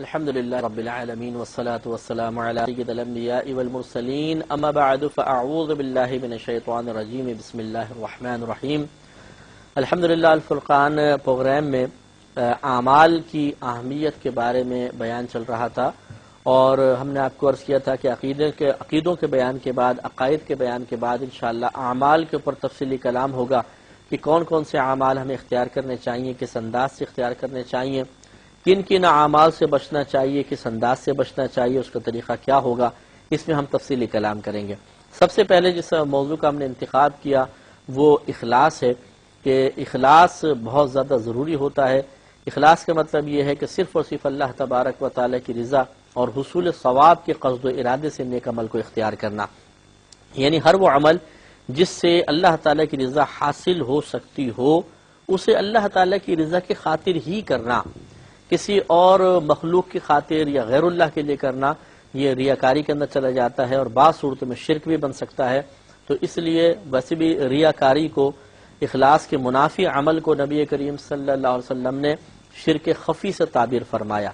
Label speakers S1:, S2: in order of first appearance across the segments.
S1: الحمدللہ رب العالمین والصلاة والسلام علی سید الانبیاء والمرسلین اما بعد فاعوذ باللہ من الشیطان الرجیم بسم اللہ الرحمن الرحیم۔ الحمدللہ الفرقان پروگرام میں اعمال کی اہمیت کے بارے میں بیان چل رہا تھا، اور ہم نے آپ کو عرض کیا تھا کہ عقیدوں کے بیان کے بعد، عقائد کے بیان کے بعد انشاءاللہ اعمال کے اوپر تفصیلی کلام ہوگا کہ کون کون سے اعمال ہمیں اختیار کرنے چاہیے، کس انداز سے اختیار کرنے چاہیے، کن کن اعمال سے بچنا چاہیے، کس انداز سے بچنا چاہیے، اس کا طریقہ کیا ہوگا، اس میں ہم تفصیلی کلام کریں گے۔ سب سے پہلے جس موضوع کا ہم نے انتخاب کیا وہ اخلاص ہے کہ اخلاص بہت زیادہ ضروری ہوتا ہے۔ اخلاص کا مطلب یہ ہے کہ صرف اور صرف اللہ تبارک و تعالیٰ کی رضا اور حصول ثواب کے قصد و ارادے سے نیک عمل کو اختیار کرنا، یعنی ہر وہ عمل جس سے اللہ تعالیٰ کی رضا حاصل ہو سکتی ہو اسے اللہ تعالیٰ کی رضا کی خاطر ہی کرنا، کسی اور مخلوق کی خاطر یا غیر اللہ کے لیے کرنا یہ ریاکاری کے اندر چلا جاتا ہے، اور بعض صورتوں میں شرک بھی بن سکتا ہے۔ تو اس لیے ویسے بھی ریاکاری کو، اخلاص کے منافی عمل کو نبی کریم صلی اللہ علیہ وسلم نے شرک خفی سے تعبیر فرمایا۔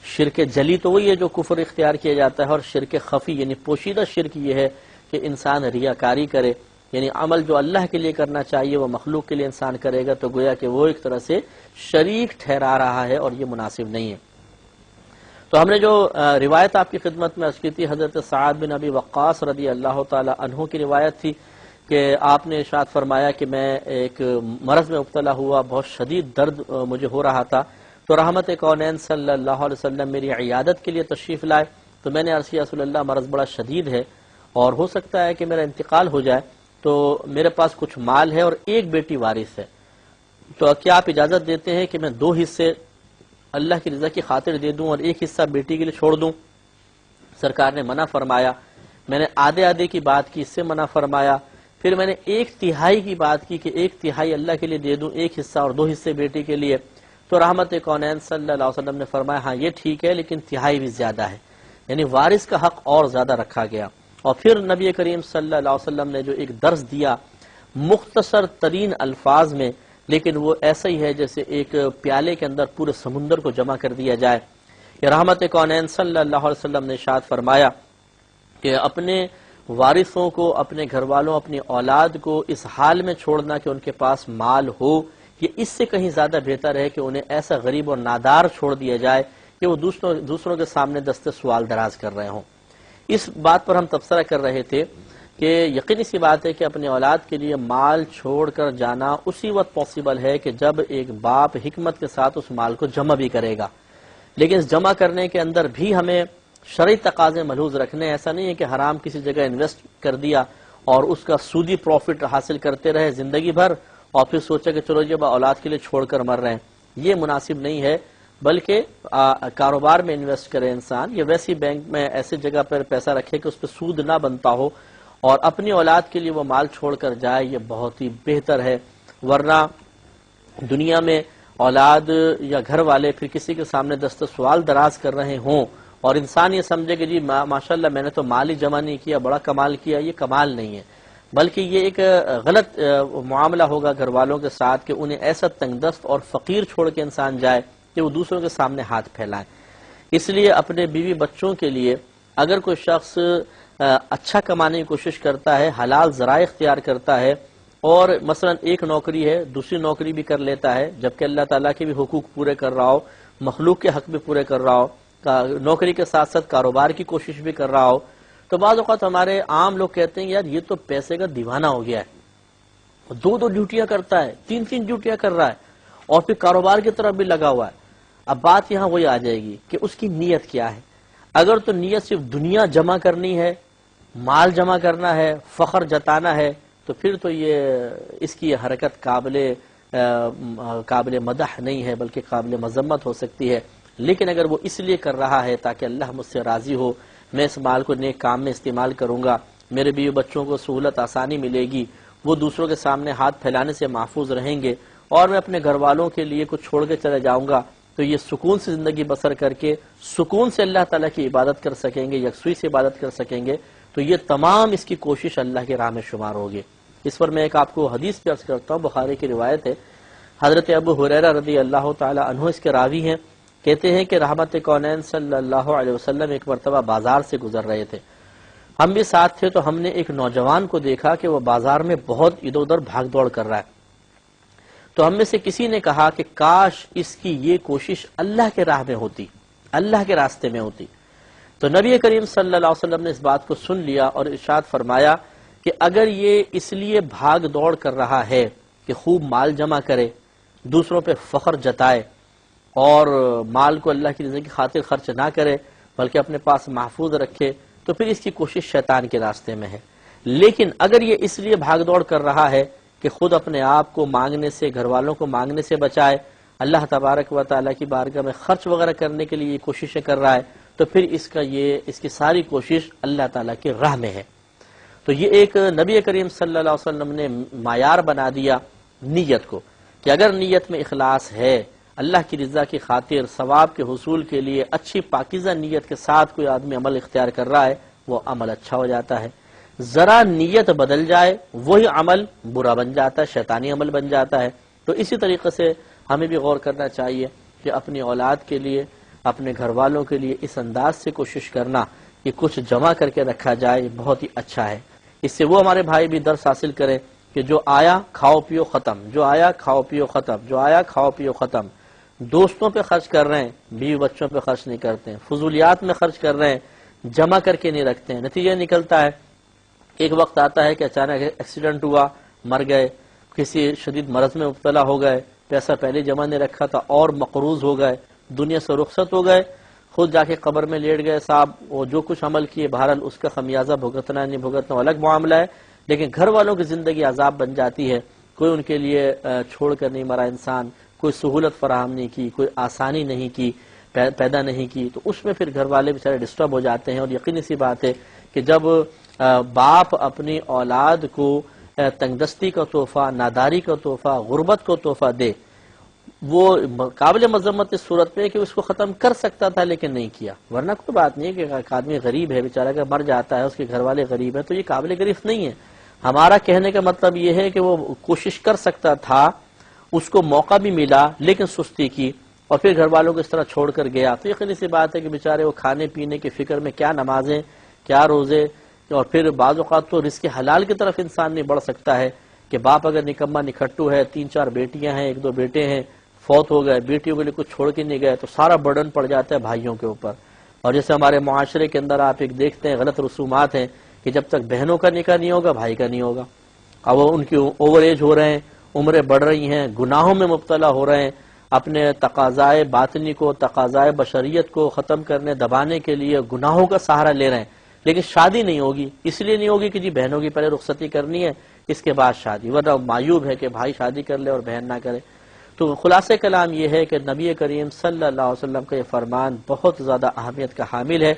S1: شرک جلی تو وہی ہے جو کفر اختیار کیا جاتا ہے، اور شرک خفی یعنی پوشیدہ شرک یہ ہے کہ انسان ریاکاری کرے، یعنی عمل جو اللہ کے لیے کرنا چاہیے وہ مخلوق کے لیے انسان کرے گا، تو گویا کہ وہ ایک طرح سے شریک ٹھہرا رہا ہے، اور یہ مناسب نہیں ہے۔ تو ہم نے جو روایت آپ کی خدمت میں عرض کی تھی، حضرت سعد بن ابی وقاص رضی اللہ تعالی عنہ کی روایت تھی کہ آپ نے ارشاد فرمایا کہ میں ایک مرض میں مبتلا ہوا، بہت شدید درد مجھے ہو رہا تھا، تو رحمت کونین صلی اللہ علیہ وسلم میری عیادت کے لیے تشریف لائے۔ تو میں نے عرض کیا رسول اللہ مرض بڑا شدید ہے اور ہو سکتا ہے کہ میرا انتقال ہو جائے، تو میرے پاس کچھ مال ہے اور ایک بیٹی وارث ہے، تو کیا آپ اجازت دیتے ہیں کہ میں 2 حصے اللہ کی رضا کی خاطر دے دوں اور ایک حصہ بیٹی کے لیے چھوڑ دوں؟ سرکار نے منع فرمایا۔ میں نے آدھے کی بات کی، اس سے منع فرمایا۔ پھر میں نے 1/3 کی بات کی کہ 1/3 اللہ کے لیے دے دوں، ایک حصہ اور 2 حصے بیٹی کے لیے۔ تو رحمت کونین صلی اللہ علیہ وسلم نے فرمایا ہاں یہ ٹھیک ہے، لیکن تہائی بھی زیادہ ہے، یعنی وارث کا حق اور زیادہ رکھا گیا۔ اور پھر نبی کریم صلی اللہ علیہ وسلم نے جو ایک درس دیا مختصر ترین الفاظ میں، لیکن وہ ایسا ہی ہے جیسے ایک پیالے کے اندر پورے سمندر کو جمع کر دیا جائے۔ کہ رحمت کونین صلی اللہ علیہ وسلم نے ارشاد فرمایا کہ اپنے وارثوں کو، اپنے گھر والوں، اپنی اولاد کو اس حال میں چھوڑنا کہ ان کے پاس مال ہو، یہ اس سے کہیں زیادہ بہتر ہے کہ انہیں ایسا غریب اور نادار چھوڑ دیا جائے کہ وہ دوسروں کے سامنے دست سوال دراز کر رہے ہوں۔ اس بات پر ہم تبصرہ کر رہے تھے کہ یقینی سی بات ہے کہ اپنی اولاد کے لیے مال چھوڑ کر جانا اسی وقت پاسبل ہے کہ جب ایک باپ حکمت کے ساتھ اس مال کو جمع بھی کرے گا، لیکن اس جمع کرنے کے اندر بھی ہمیں شرعی تقاضے ملحوظ رکھنے۔ ایسا نہیں ہے کہ حرام کسی جگہ انویسٹ کر دیا اور اس کا سودی پروفٹ حاصل کرتے رہے زندگی بھر، اور پھر سوچا کہ چلو جب اولاد کے لیے چھوڑ کر مر رہے ہیں، یہ مناسب نہیں ہے۔ بلکہ کاروبار میں انویسٹ کرے انسان، یا ویسی بینک میں ایسی جگہ پر پیسہ رکھے کہ اس پہ سود نہ بنتا ہو، اور اپنی اولاد کے لیے وہ مال چھوڑ کر جائے، یہ بہت ہی بہتر ہے۔ ورنہ دنیا میں اولاد یا گھر والے پھر کسی کے سامنے دست سوال دراز کر رہے ہوں اور انسان یہ سمجھے کہ جی ماشاءاللہ میں نے تو مال ہی جمع نہیں کیا، بڑا کمال کیا، یہ کمال نہیں ہے، بلکہ یہ ایک غلط معاملہ ہوگا گھر والوں کے ساتھ کہ انہیں ایسا تنگ دست اور فقیر چھوڑ کے انسان جائے کہ وہ دوسروں کے سامنے ہاتھ پھیلائیں۔ اس لیے اپنے بیوی بچوں کے لیے اگر کوئی شخص اچھا کمانے کی کوشش کرتا ہے، حلال ذرائع اختیار کرتا ہے، اور مثلا ایک نوکری ہے دوسری نوکری بھی کر لیتا ہے، جبکہ اللہ تعالیٰ کے بھی حقوق پورے کر رہا ہو، مخلوق کے حق بھی پورے کر رہا ہو، نوکری کے ساتھ ساتھ کاروبار کی کوشش بھی کر رہا ہو، تو بعض اوقات ہمارے عام لوگ کہتے ہیں یار یہ تو پیسے کا دیوانہ ہو گیا ہے، 2 ڈیوٹیاں کرتا ہے، 3 ڈیوٹیاں کر رہا ہے، اور پھر کاروبار کی طرف بھی لگا ہوا ہے۔ اب بات یہاں وہی آ جائے گی کہ اس کی نیت کیا ہے۔ اگر تو نیت صرف دنیا جمع کرنی ہے، مال جمع کرنا ہے، فخر جتانا ہے، تو پھر تو یہ اس کی حرکت قابل مدح نہیں ہے، بلکہ قابل مذمت ہو سکتی ہے۔ لیکن اگر وہ اس لیے کر رہا ہے تاکہ اللہ مجھ سے راضی ہو، میں اس مال کو نیک کام میں استعمال کروں گا، میرے بیوی بچوں کو سہولت آسانی ملے گی، وہ دوسروں کے سامنے ہاتھ پھیلانے سے محفوظ رہیں گے، اور میں اپنے گھر والوں کے لیے کچھ چھوڑ کے چلے جاؤں گا، تو یہ سکون سے زندگی بسر کر کے سکون سے اللہ تعالیٰ کی عبادت کر سکیں گے، یکسوئی سے عبادت کر سکیں گے، تو یہ تمام اس کی کوشش اللہ کے راہ میں شمار ہوگی۔ اس پر میں ایک آپ کو حدیث بھی عرض کرتا ہوں، بخاری کی روایت ہے، حضرت ابو ہریرہ رضی اللہ تعالی عنہ اس کے راوی ہیں کہتے ہیں کہ رحمت کونین صلی اللہ علیہ وسلم ایک مرتبہ بازار سے گزر رہے تھے، ہم بھی ساتھ تھے، تو ہم نے ایک نوجوان کو دیکھا کہ وہ بازار میں بہت ادھر ادھر بھاگ دوڑ کر رہا ہے۔ تو ہم میں سے کسی نے کہا کہ کاش اس کی یہ کوشش اللہ کے راہ میں ہوتی، اللہ کے راستے میں ہوتی۔ تو نبی کریم صلی اللہ علیہ وسلم نے اس بات کو سن لیا اور ارشاد فرمایا کہ اگر یہ اس لیے بھاگ دوڑ کر رہا ہے کہ خوب مال جمع کرے، دوسروں پہ فخر جتائے اور مال کو اللہ کی رضا کی خاطر خرچ نہ کرے بلکہ اپنے پاس محفوظ رکھے، تو پھر اس کی کوشش شیطان کے راستے میں ہے۔ لیکن اگر یہ اس لیے بھاگ دوڑ کر رہا ہے کہ خود اپنے آپ کو مانگنے سے، گھر والوں کو مانگنے سے بچائے، اللہ تبارک و تعالیٰ کی بارگاہ میں خرچ وغیرہ کرنے کے لیے یہ کوششیں کر رہا ہے، تو پھر اس کی ساری کوشش اللہ تعالیٰ کی راہ میں ہے۔ تو یہ ایک نبی کریم صلی اللہ علیہ وسلم نے معیار بنا دیا نیت کو، کہ اگر نیت میں اخلاص ہے، اللہ کی رضا کی خاطر ثواب کے حصول کے لیے اچھی پاکیزہ نیت کے ساتھ کوئی آدمی عمل اختیار کر رہا ہے، وہ عمل اچھا ہو جاتا ہے۔ ذرا نیت بدل جائے وہی عمل برا بن جاتا ہے، شیطانی عمل بن جاتا ہے۔ تو اسی طریقے سے ہمیں بھی غور کرنا چاہیے کہ اپنی اولاد کے لیے، اپنے گھر والوں کے لیے اس انداز سے کوشش کرنا کہ کچھ جمع کر کے رکھا جائے، بہت ہی اچھا ہے۔ اس سے وہ ہمارے بھائی بھی درس حاصل کریں کہ جو آیا کھاؤ پیو ختم، جو آیا کھاؤ پیو ختم، جو آیا کھاؤ پیو ختم۔ دوستوں پہ خرچ کر رہے ہیں، بیوی بچوں پہ خرچ نہیں کرتے ہیں، فضولیات میں خرچ کر رہے ہیں، جمع کر کے نہیں رکھتے ہیں۔ نتیجہ نکلتا ہے ایک وقت آتا ہے کہ اچانک ایکسیڈنٹ ہوا، مر گئے، کسی شدید مرض میں مبتلا ہو گئے، پیسہ پہلے جمع نہیں رکھا تھا اور مقروض ہو گئے، دنیا سے رخصت ہو گئے، خود جا کے قبر میں لیٹ گئے، صاحب وہ جو کچھ عمل کیے بہرحال اس کا خمیازہ بھگتنا نہیں بھگتنا الگ معاملہ ہے، لیکن گھر والوں کی زندگی عذاب بن جاتی ہے۔ کوئی ان کے لیے چھوڑ کر نہیں مرا انسان، کوئی سہولت فراہم نہیں کی، کوئی آسانی نہیں کی، پیدا نہیں کی، تو اس میں پھر گھر والے بیچارے ڈسٹرب ہو جاتے ہیں۔ اور یقینی سی بات ہے کہ جب باپ اپنی اولاد کو تنگدستی کا تحفہ، ناداری کا تحفہ، غربت کو تحفہ دے، وہ قابل مذمت اس صورت میں کہ اس کو ختم کر سکتا تھا لیکن نہیں کیا۔ ورنہ کوئی بات نہیں ہے کہ ایک آدمی غریب ہے بیچارہ، اگر مر جاتا ہے، اس کے گھر والے غریب ہیں، تو یہ قابل گرفت نہیں ہے۔ ہمارا کہنے کا مطلب یہ ہے کہ وہ کوشش کر سکتا تھا، اس کو موقع بھی ملا لیکن سستی کی اور پھر گھر والوں کو اس طرح چھوڑ کر گیا، تو یقینی سی بات ہے کہ بیچارے وہ کھانے پینے کی فکر میں کیا نمازیں، کیا روزے، اور پھر بعض اوقات تو رزق حلال کی طرف انسان نہیں بڑھ سکتا ہے کہ باپ اگر نکما نکھٹو ہے، 3-4 بیٹیاں ہیں، 1-2 بیٹے ہیں، فوت ہو گئے، بیٹیوں کے لیے کچھ چھوڑ کے نہیں گئے، تو سارا برڈن پڑ جاتا ہے بھائیوں کے اوپر۔ اور جیسے ہمارے معاشرے کے اندر آپ ایک دیکھتے ہیں غلط رسومات ہیں کہ جب تک بہنوں کا نکاح نہیں ہوگا بھائی کا نہیں ہوگا۔ اب وہ ان کی اوور ایج ہو رہے ہیں، عمریں بڑھ رہی ہیں، گناہوں میں مبتلا ہو رہے ہیں، اپنے تقاضائے باطنی کو، تقاضائے بشریت کو ختم کرنے دبانے کے لیے گناہوں کا سہارا لے رہے ہیں، لیکن شادی نہیں ہوگی۔ اس لیے نہیں ہوگی کہ جی بہنوں کی پہلے رخصتی کرنی ہے، اس کے بعد شادی، ورنہ معیوب ہے کہ بھائی شادی کر لے اور بہن نہ کرے۔ تو خلاصہ کلام یہ ہے کہ نبی کریم صلی اللہ علیہ وسلم کا یہ فرمان بہت زیادہ اہمیت کا حامل ہے۔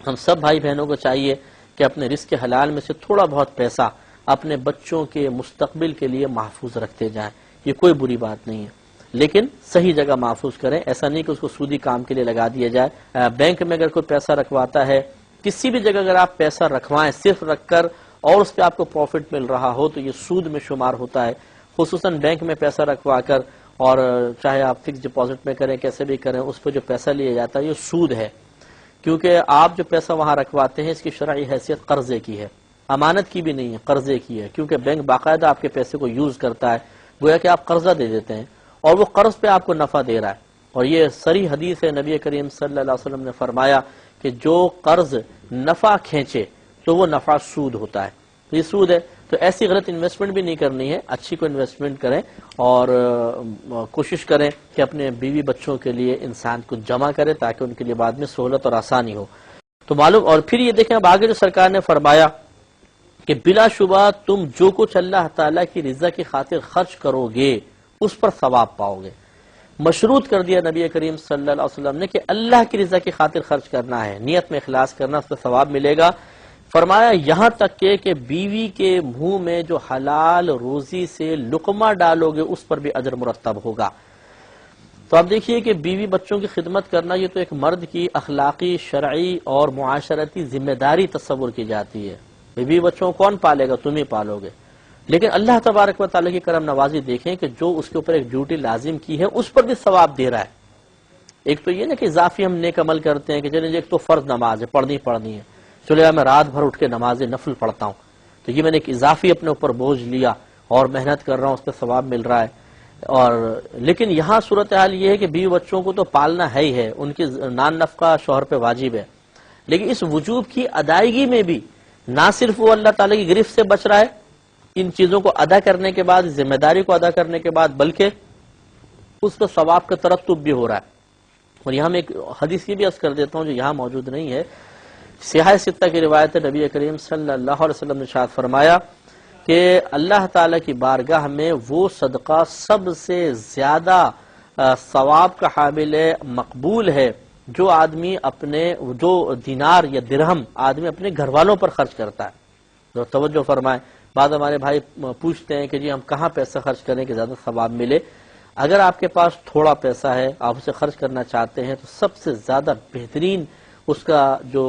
S1: ہم سب بھائی بہنوں کو چاہیے کہ اپنے رزق حلال میں سے تھوڑا بہت پیسہ اپنے بچوں کے مستقبل کے لیے محفوظ رکھتے جائیں، یہ کوئی بری بات نہیں ہے، لیکن صحیح جگہ محفوظ کریں۔ ایسا نہیں کہ اس کو سودی کام کے لیے لگا دیا جائے۔ بینک میں اگر کوئی پیسہ رکھواتا ہے، کسی بھی جگہ اگر آپ پیسہ رکھوائیں صرف رکھ کر اور اس پہ آپ کو پروفٹ مل رہا ہو تو یہ سود میں شمار ہوتا ہے۔ خصوصاً بینک میں پیسہ رکھوا کر، اور چاہے آپ فکس ڈپازٹ میں کریں کیسے بھی کریں، اس پہ جو پیسہ لیا جاتا ہے یہ سود ہے، کیونکہ آپ جو پیسہ وہاں رکھواتے ہیں اس کی شرعی حیثیت قرضے کی ہے، امانت کی بھی نہیں ہے، قرضے کی ہے، کیونکہ بینک باقاعدہ آپ کے پیسے کو یوز کرتا ہے، گویا کہ آپ قرضہ دے دیتے ہیں اور وہ قرض پہ آپ کو نفع دے رہا ہے۔ اور یہ صریح حدیث ہے، نبی کریم صلی اللہ علیہ وسلم نے فرمایا کہ جو قرض نفع کھینچے تو وہ نفع سود ہوتا ہے، یہ سود ہے۔ تو ایسی غلط انویسٹمنٹ بھی نہیں کرنی ہے، اچھی کو انویسٹمنٹ کریں اور کوشش کریں کہ اپنے بیوی بچوں کے لیے انسان کچھ جمع کرے تاکہ ان کے لیے بعد میں سہولت اور آسانی ہو۔ تو معلوم، اور پھر یہ دیکھیں اب آگے جو سرکار نے فرمایا کہ بلا شبہ تم جو کچھ اللہ تعالیٰ کی رضا کی خاطر خرچ کرو گے اس پر ثواب پاؤ گے۔ مشروط کر دیا نبی کریم صلی اللہ علیہ وسلم نے کہ اللہ کی رضا کی خاطر خرچ کرنا ہے، نیت میں اخلاص کرنا، اس پر ثواب ملے گا۔ فرمایا یہاں تک کہ بیوی کے منہ میں جو حلال روزی سے لقمہ ڈالو گے اس پر بھی اجر مرتب ہوگا۔ تو آپ دیکھیے کہ بیوی بچوں کی خدمت کرنا یہ تو ایک مرد کی اخلاقی، شرعی اور معاشرتی ذمہ داری تصور کی جاتی ہے۔ بیوی بچوں کو کون پالے گا؟ تم ہی پالو گے۔ لیکن اللہ تبارک و تعالیٰ کی کرم نوازی دیکھیں کہ جو اس کے اوپر ایک ڈیوٹی لازم کی ہے اس پر بھی ثواب دے رہا ہے۔ ایک تو یہ نا کہ اضافی ہم نیک عمل کرتے ہیں کہ چلیں ایک تو فرض نماز ہے پڑھنی ہے، چلے میں رات بھر اٹھ کے نماز نفل پڑھتا ہوں، تو یہ میں نے ایک اضافی اپنے اوپر بوجھ لیا اور محنت کر رہا ہوں، اس پہ ثواب مل رہا ہے۔ اور لیکن یہاں صورتحال یہ ہے کہ بیوی بچوں کو تو پالنا ہے ہی ہے، ان کی نان نفقہ شوہر پہ واجب ہے، لیکن اس وجوب کی ادائیگی میں بھی نہ صرف وہ اللہ تعالیٰ کی گرفت سے بچ رہا ہے ان چیزوں کو ادا کرنے کے بعد، ذمہ داری کو ادا کرنے کے بعد، بلکہ اس پر ثواب کا ترتب بھی ہو رہا ہے۔ اور یہاں میں ایک حدیث یہ بھی عرض کر دیتا ہوں جو یہاں موجود نہیں ہے، صحیح ستہ کی روایت نبی کریم صلی اللہ علیہ وسلم نے ارشاد فرمایا کہ اللہ تعالیٰ کی بارگاہ میں وہ صدقہ سب سے زیادہ ثواب کا حامل ہے، مقبول ہے، جو آدمی جو دینار یا درہم آدمی اپنے گھر والوں پر خرچ کرتا ہے۔ تو توجہ فرمائیں، بعض ہمارے بھائی پوچھتے ہیں کہ جی ہم کہاں پیسہ خرچ کریں کہ زیادہ ثواب ملے۔ اگر آپ کے پاس تھوڑا پیسہ ہے، آپ اسے خرچ کرنا چاہتے ہیں، تو سب سے زیادہ بہترین اس کا جو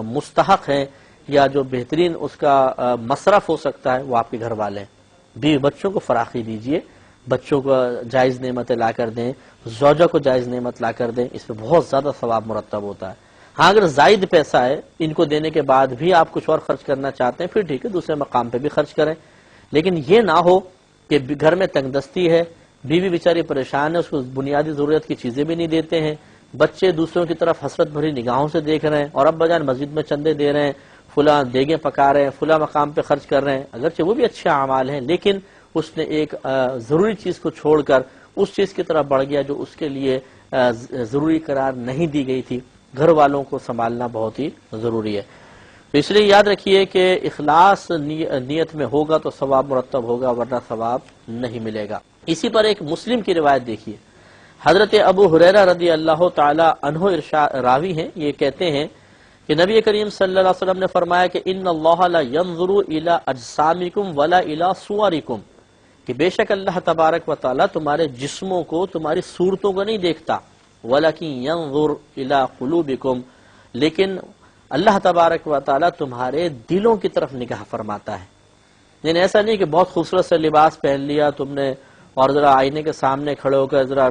S1: مستحق ہے یا جو بہترین اس کا مصرف ہو سکتا ہے وہ آپ کے گھر والے ہیں۔ بیوی بچوں کو فراخی دیجئے، بچوں کو جائز نعمتیں لا کر دیں، زوجہ کو جائز نعمت لا کر دیں، اس پہ بہت زیادہ ثواب مرتب ہوتا ہے۔ ہاں اگر زائد پیسہ ہے، ان کو دینے کے بعد بھی آپ کچھ اور خرچ کرنا چاہتے ہیں، پھر ٹھیک ہے، دوسرے مقام پہ بھی خرچ کریں، لیکن یہ نہ ہو کہ گھر میں تنگ دستی ہے، بیوی بیچاری پریشان ہے، اس کو بنیادی ضرورت کی چیزیں بھی نہیں دیتے ہیں، بچے دوسروں کی طرف حسرت بھری نگاہوں سے دیکھ رہے ہیں، اور ابا جان مسجد میں چندے دے رہے ہیں، فلاں دیگیں پکا رہے ہیں، فلاں مقام پہ خرچ کر رہے ہیں، اگرچہ وہ بھی اچھے اعمال ہیں، لیکن اس نے ایک ضروری چیز کو چھوڑ کر اس چیز کی طرف بڑھ گیا جو اس کے لیے ضروری قرار نہیں دی گئی تھی۔ گھر والوں کو سنبھالنا بہت ہی ضروری ہے۔ تو اس لیے یاد رکھیے کہ اخلاص نیت میں ہوگا تو ثواب مرتب ہوگا، ورنہ ثواب نہیں ملے گا۔ اسی پر ایک مسلم کی روایت دیکھیے، حضرت ابو ہریرہ رضی اللہ تعالی عنہ راوی ہیں، یہ کہتے ہیں کہ نبی کریم صلی اللہ علیہ وسلم نے فرمایا کہ ان اللہ لا ينظر الى اجسامکم ولا الى صورکم، کہ بے شک اللہ تبارک و تعالی تمہارے جسموں کو، تمہاری صورتوں کو نہیں دیکھتا، ولکن ينظر الى قلوبکم، لیکن اللہ تبارک و تعالی تمہارے دلوں کی طرف نگاہ فرماتا ہے۔ یعنی ایسا نہیں کہ بہت خوبصورت سے لباس پہن لیا تم نے اور ذرا آئینے کے سامنے کھڑے ہو کر ذرا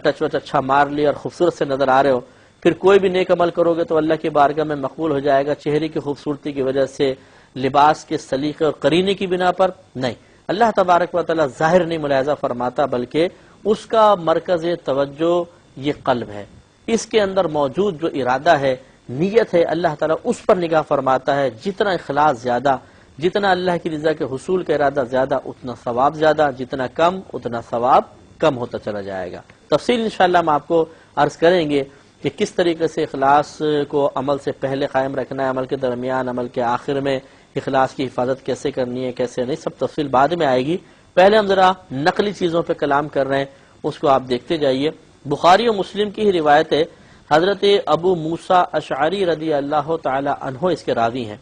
S1: ٹچ وچ اچھا مار لیا اور خوبصورت سے نظر آ رہے ہو، پھر کوئی بھی نیک عمل کرو گے تو اللہ کی بارگاہ میں مقبول ہو جائے گا چہرے کی خوبصورتی کی وجہ سے، لباس کے سلیقے اور قرینے کی بنا پر نہیں۔ اللہ تبارک و تعالی ظاہر نہیں ملاحظہ فرماتا، بلکہ اس کا مرکز توجہ یہ قلب ہے، اس کے اندر موجود جو ارادہ ہے، نیت ہے، اللہ تعالیٰ اس پر نگاہ فرماتا ہے۔ جتنا اخلاص زیادہ، جتنا اللہ کی رضا کے حصول کا ارادہ زیادہ، اتنا ثواب زیادہ، جتنا کم اتنا ثواب کم ہوتا چلا جائے گا۔ تفصیل انشاءاللہ ہم آپ کو عرض کریں گے کہ کس طریقے سے اخلاص کو عمل سے پہلے قائم رکھنا ہے، عمل کے درمیان، عمل کے آخر میں اخلاص کی حفاظت کیسے کرنی ہے، کیسے نہیں، سب تفصیل بعد میں آئے گی۔ پہلے ہم ذرا نقلی چیزوں پہ کلام کر رہے ہیں، اس کو آپ دیکھتے جائیے۔ بخاری و مسلم کی ہی روایت ہے، حضرت ابو موسیٰ اشعری رضی اللہ تعالی عنہ اس کے راوی ہیں۔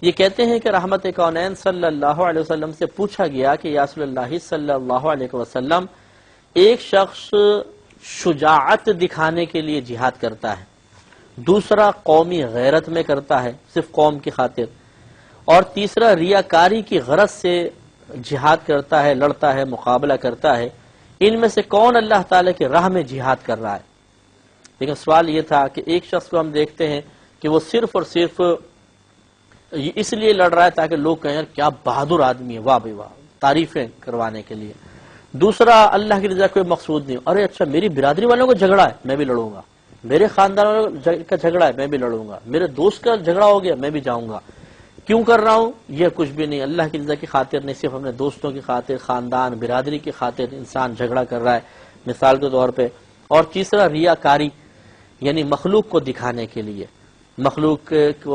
S1: یہ کہتے ہیں کہ رحمت کونین صلی اللہ علیہ وسلم سے پوچھا گیا کہ یا رسول اللہ صلی اللہ علیہ وسلم، ایک شخص شجاعت دکھانے کے لیے جہاد کرتا ہے، دوسرا قومی غیرت میں کرتا ہے صرف قوم کی خاطر، اور تیسرا ریاکاری کی غرض سے جہاد کرتا ہے، لڑتا ہے، مقابلہ کرتا ہے، ان میں سے کون اللہ تعالی کی راہ میں جہاد کر رہا ہے؟ لیکن سوال یہ تھا کہ ایک شخص کو ہم دیکھتے ہیں کہ وہ صرف اور صرف اس لیے لڑ رہا ہے تاکہ لوگ کہیں یار کیا بہادر آدمی ہے، واہ بھائی واہ، تعریفیں کروانے کے لیے۔ دوسرا اللہ کی رضا کوئی مقصود نہیں، ارے اچھا میری برادری والوں کا جھگڑا ہے میں بھی لڑوں گا، میرے خاندان والوں کا جھگڑا ہے میں بھی لڑوں گا، میرے دوست کا جھگڑا ہو گیا میں بھی جاؤں گا۔ کیوں کر رہا ہوں؟ یہ کچھ بھی نہیں، اللہ کی رضا کی خاطر نہیں، صرف اپنے دوستوں کی خاطر، خاندان برادری کی خاطر انسان جھگڑا کر رہا ہے مثال کے طور پہ۔ اور تیسرا ریاکاری، یعنی مخلوق کو دکھانے کے لیے، مخلوق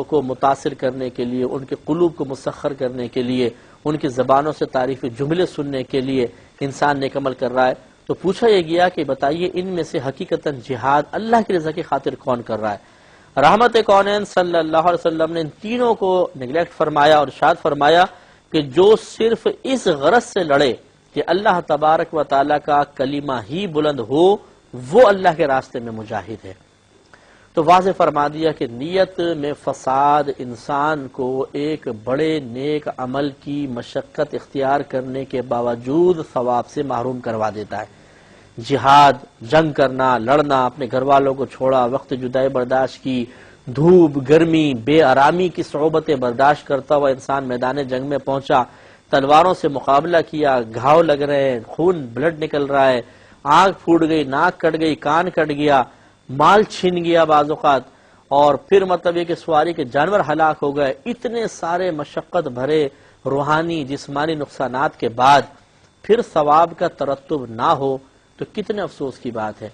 S1: کو متاثر کرنے کے لیے، ان کے قلوب کو مسخر کرنے کے لیے، ان کی زبانوں سے تعریفی جملے سننے کے لیے انسان نیک عمل کر رہا ہے۔ تو پوچھا یہ گیا کہ بتائیے ان میں سے حقیقتاً جہاد اللہ کی رضا کی خاطر کون کر رہا ہے؟ رحمت کونین صلی اللہ علیہ وسلم نے ان تینوں کو نیگلیکٹ فرمایا اور ارشاد فرمایا کہ جو صرف اس غرض سے لڑے کہ اللہ تبارک و تعالیٰ کا کلمہ ہی بلند ہو، وہ اللہ کے راستے میں مجاہد ہے۔ تو واضح فرما دیا کہ نیت میں فساد انسان کو ایک بڑے نیک عمل کی مشقت اختیار کرنے کے باوجود ثواب سے محروم کروا دیتا ہے۔ جہاد، جنگ کرنا، لڑنا، اپنے گھر والوں کو چھوڑا، وقت جدائی برداشت کی، دھوپ، گرمی، بے آرامی کی صعوبتیں برداشت کرتا ہوا انسان میدان جنگ میں پہنچا، تلواروں سے مقابلہ کیا، گھاؤ لگ رہے ہیں، خون بلڈ نکل رہا ہے، آنکھ پھوٹ گئی، ناک کٹ گئی، کان کٹ گیا، مال چھن گیا بعض اوقات، اور پھر مطلب یہ کہ سواری کے جانور ہلاک ہو گئے، اتنے سارے مشقت بھرے روحانی جسمانی نقصانات کے بعد پھر ثواب کا ترتب نہ ہو تو کتنے افسوس کی بات ہے۔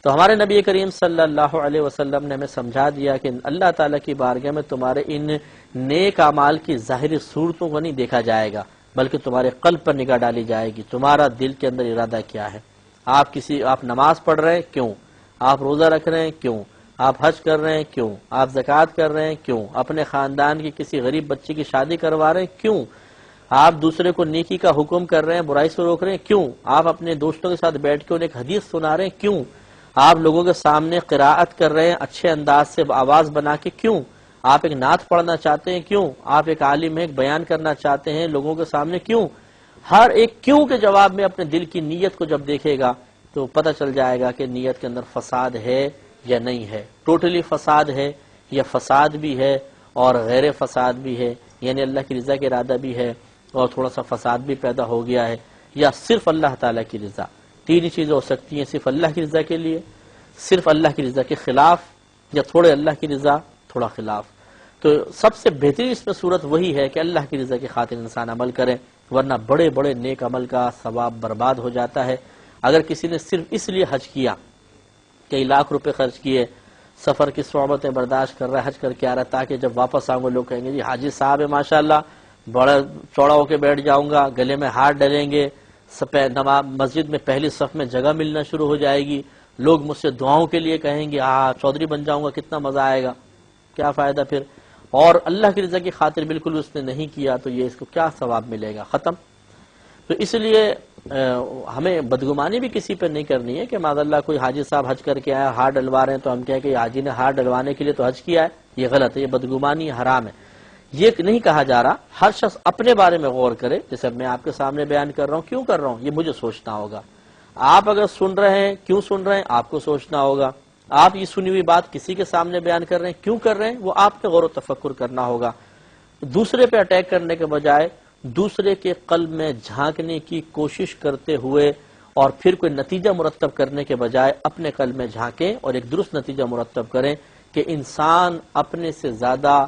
S1: تو ہمارے نبی کریم صلی اللہ علیہ وسلم نے ہمیں سمجھا دیا کہ اللہ تعالیٰ کی بارگاہ میں تمہارے ان نیک اعمال کی ظاہری صورتوں کو نہیں دیکھا جائے گا، بلکہ تمہارے قلب پر نگاہ ڈالی جائے گی، تمہارا دل کے اندر ارادہ کیا ہے۔ آپ نماز پڑھ رہے ہیں کیوں؟ آپ روزہ رکھ رہے ہیں کیوں؟ آپ حج کر رہے ہیں کیوں؟ آپ زکوٰۃ کر رہے ہیں کیوں؟ اپنے خاندان کی کسی غریب بچے کی شادی کروا رہے ہیں کیوں؟ آپ دوسرے کو نیکی کا حکم کر رہے ہیں، برائی سے روک رہے ہیں کیوں؟ آپ اپنے دوستوں کے ساتھ بیٹھ کے انہیں ایک حدیث سنا رہے ہیں کیوں؟ آپ لوگوں کے سامنے قراءت کر رہے ہیں اچھے انداز سے آواز بنا کے کیوں؟ آپ ایک نعت پڑھنا چاہتے ہیں کیوں؟ آپ ایک عالم ایک بیان کرنا چاہتے ہیں لوگوں کے سامنے کیوں؟ ہر ایک کیوں کے جواب میں اپنے دل کی نیت کو جب دیکھے گا تو پتہ چل جائے گا کہ نیت کے اندر فساد ہے یا نہیں ہے، ٹوٹلی فساد ہے یا فساد بھی ہے اور غیر فساد بھی ہے، یعنی اللہ کی رضا کا ارادہ بھی ہے اور تھوڑا سا فساد بھی پیدا ہو گیا ہے، یا صرف اللہ تعالیٰ کی رضا۔ تین ہی چیزیں ہو سکتی ہیں، صرف اللہ کی رضا کے لیے، صرف اللہ کی رضا کے خلاف، یا تھوڑے اللہ کی رضا تھوڑا خلاف۔ تو سب سے بہترین اس میں صورت وہی ہے کہ اللہ کی رضا کی خاطر انسان عمل کرے، ورنہ بڑے بڑے نیک عمل کا ثواب برباد ہو جاتا ہے۔ اگر کسی نے صرف اس لیے حج کیا، کئی لاکھ روپے خرچ کیے، سفر کی صعوبتیں برداشت کر رہا ہے، حج کر کے آ رہا ہے تاکہ جب واپس آؤں گے لوگ کہیں گے جی حاجی صاحب ہے ماشاءاللہ، بڑا چوڑا ہو کے بیٹھ جاؤں گا، گلے میں ہاتھ ڈلیں گے، مسجد میں پہلی صف میں جگہ ملنا شروع ہو جائے گی، لوگ مجھ سے دعاؤں کے لیے کہیں گے چودھری بن جاؤں گا، کتنا مزہ آئے گا، کیا فائدہ پھر؟ اور اللہ کی رضا کی خاطر بالکل اس نے نہیں کیا تو یہ اس کو کیا ثواب ملے گا؟ ختم۔ تو اس لیے ہمیں بدگمانی بھی کسی پہ نہیں کرنی ہے کہ معاذ اللہ کوئی حاجی صاحب حج کر کے آیا، ہاتھ ڈلوا رہے ہیں تو ہم کہیں کہ یہ حاجی نے ہاتھ ڈلوانے کے لیے تو حج کیا ہے، یہ غلط ہے، یہ بدگمانی حرام ہے۔ یہ نہیں کہا جا رہا، ہر شخص اپنے بارے میں غور کرے، جیسے میں آپ کے سامنے بیان کر رہا ہوں، کیوں کر رہا ہوں یہ مجھے سوچنا ہوگا۔ آپ اگر سن رہے ہیں، کیوں سن رہے ہیں آپ کو سوچنا ہوگا۔ آپ یہ سنی ہوئی بات کسی کے سامنے بیان کر رہے ہیں، کیوں کر رہے ہیں وہ آپ نے غور و تفکر کرنا ہوگا۔ دوسرے پہ اٹیک کرنے کے بجائے دوسرے کے قلب میں جھانکنے کی کوشش کرتے ہوئے اور پھر کوئی نتیجہ مرتب کرنے کے بجائے اپنے قلب میں جھانکیں اور ایک درست نتیجہ مرتب کریں کہ انسان اپنے سے زیادہ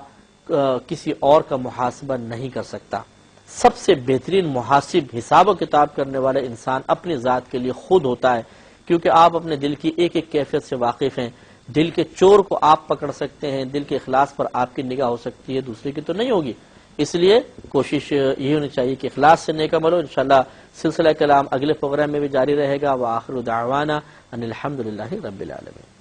S1: کسی اور کا محاسبہ نہیں کر سکتا۔ سب سے بہترین محاسب، حساب و کتاب کرنے والا انسان اپنی ذات کے لیے خود ہوتا ہے، کیونکہ آپ اپنے دل کی ایک ایک کیفیت سے واقف ہیں۔ دل کے چور کو آپ پکڑ سکتے ہیں، دل کے اخلاص پر آپ کی نگاہ ہو سکتی ہے، دوسرے کی تو نہیں ہوگی۔ اس لیے کوشش یہ ہونی چاہیے کہ اخلاص سے نیک عمل ہو۔ انشاءاللہ سلسلہ کلام اگلے پروگرام میں بھی جاری رہے گا۔ وآخر دعوانا ان الحمدللہ رب العالمین۔